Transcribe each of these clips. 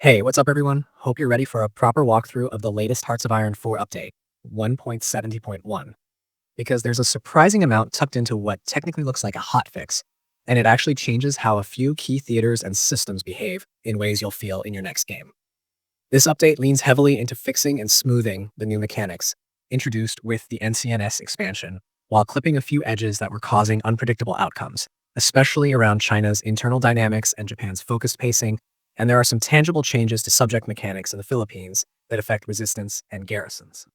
Hey, what's up everyone? Hope you're ready for a proper walkthrough of the latest Hearts of Iron 4 update, 1.70.1, because there's a surprising amount tucked into what technically looks like a hotfix, and it actually changes how a few key theaters and systems behave in ways you'll feel in your next game. This update leans heavily into fixing and smoothing the new mechanics introduced with the NCNS expansion, while clipping a few edges that were causing unpredictable outcomes, especially around China's internal dynamics and Japan's focused pacing, and there are some tangible changes to subject mechanics in the Philippines that affect resistance and garrisons.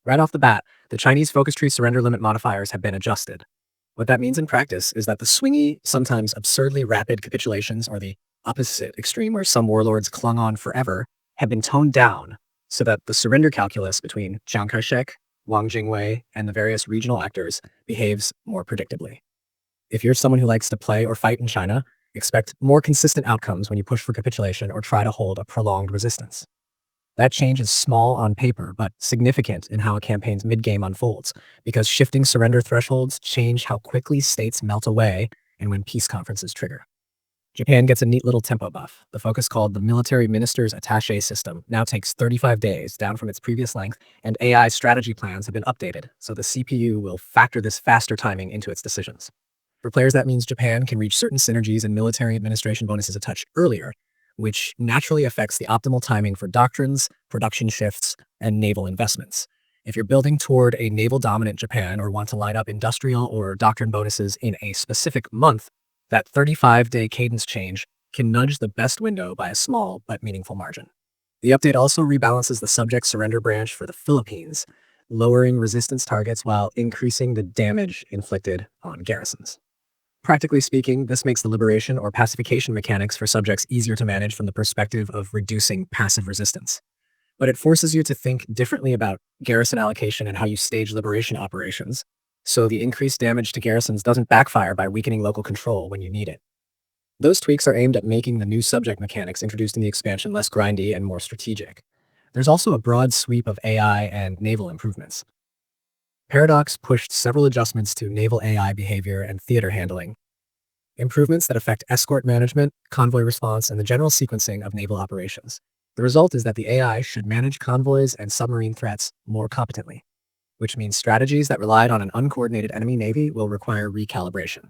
Right off the bat, the Chinese focus tree surrender limit modifiers have been adjusted. What that means in practice is that the swingy, sometimes absurdly rapid capitulations, or the opposite extreme where some warlords clung on forever, have been toned down so that the surrender calculus between Chiang Kai-shek, Wang Jingwei, and the various regional actors behaves more predictably. If you're someone who likes to play or fight in China, expect more consistent outcomes when you push for capitulation or try to hold a prolonged resistance. That change is small on paper, but significant in how a campaign's mid-game unfolds, because shifting surrender thresholds change how quickly states melt away and when peace conferences trigger. Japan gets a neat little tempo buff. The focus called the Military Minister's Attaché System now takes 35 days, down from its previous length, and AI strategy plans have been updated, so the CPU will factor this faster timing into its decisions. For players, that means Japan can reach certain synergies and military administration bonuses a touch earlier, which naturally affects the optimal timing for doctrines, production shifts, and naval investments. If you're building toward a naval-dominant Japan or want to line up industrial or doctrine bonuses in a specific month, that 35-day cadence change can nudge the best window by a small but meaningful margin. The update also rebalances the subject surrender branch for the Philippines, lowering resistance targets while increasing the damage inflicted on garrisons. Practically speaking, this makes the liberation or pacification mechanics for subjects easier to manage from the perspective of reducing passive resistance. But it forces you to think differently about garrison allocation and how you stage liberation operations, so the increased damage to garrisons doesn't backfire by weakening local control when you need it. Those tweaks are aimed at making the new subject mechanics introduced in the expansion less grindy and more strategic. There's also a broad sweep of AI and naval improvements. Paradox pushed several adjustments to naval AI behavior and theater handling, improvements that affect escort management, convoy response, and the general sequencing of naval operations. The result is that the AI should manage convoys and submarine threats more competently, which means strategies that relied on an uncoordinated enemy navy will require recalibration.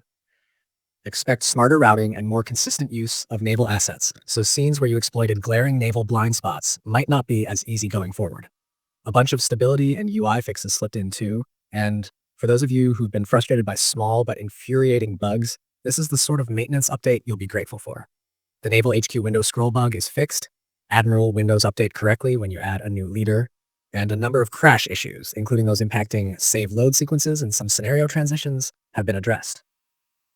Expect smarter routing and more consistent use of naval assets, so scenes where you exploited glaring naval blind spots might not be as easy going forward. A bunch of stability and UI fixes slipped in too, and for those of you who've been frustrated by small but infuriating bugs, this is the sort of maintenance update you'll be grateful for. The Naval HQ window scroll bug is fixed, Admiral windows update correctly when you add a new leader, and a number of crash issues, including those impacting save load sequences and some scenario transitions, have been addressed.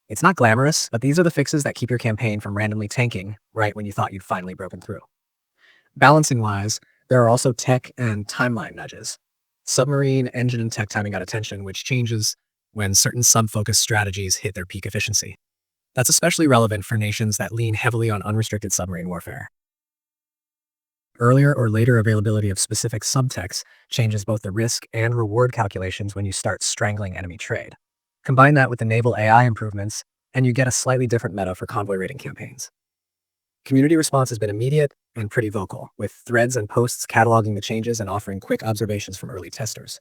It's not glamorous, but these are the fixes that keep your campaign from randomly tanking right when you thought you'd finally broken through. Balancing-wise, there are also tech and timeline nudges. Submarine, engine, and tech timing got attention, which changes when certain sub-focused strategies hit their peak efficiency. That's especially relevant for nations that lean heavily on unrestricted submarine warfare. Earlier or later availability of specific subtechs changes both the risk and reward calculations when you start strangling enemy trade. Combine that with the naval AI improvements, and you get a slightly different meta for convoy raiding campaigns. Community response has been immediate and pretty vocal, with threads and posts cataloging the changes and offering quick observations from early testers.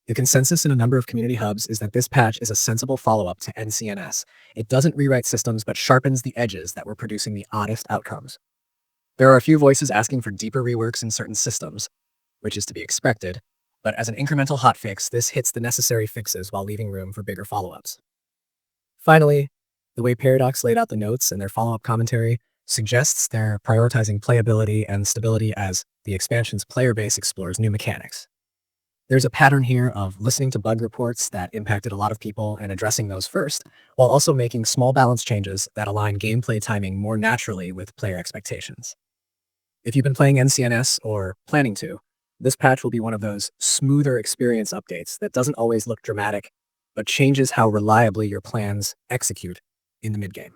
The consensus in a number of community hubs is that this patch is a sensible follow-up to NCNS. It doesn't rewrite systems, but sharpens the edges that were producing the oddest outcomes. There are a few voices asking for deeper reworks in certain systems, which is to be expected, but as an incremental hotfix, this hits the necessary fixes while leaving room for bigger follow-ups. Finally, the way Paradox laid out the notes in their follow-up commentary suggests they're prioritizing playability and stability as the expansion's player base explores new mechanics. There's a pattern here of listening to bug reports that impacted a lot of people and addressing those first, while also making small balance changes that align gameplay timing more naturally with player expectations. If you've been playing NCNS or planning to, this patch will be one of those smoother experience updates that doesn't always look dramatic, but changes how reliably your plans execute in the midgame.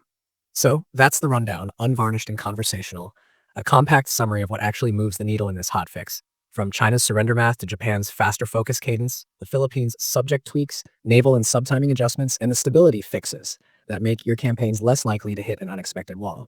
So that's the rundown, unvarnished and conversational, a compact summary of what actually moves the needle in this hotfix. From China's surrender math to Japan's faster focus cadence, the Philippines' subject tweaks, naval and subtiming adjustments, and the stability fixes that make your campaigns less likely to hit an unexpected wall.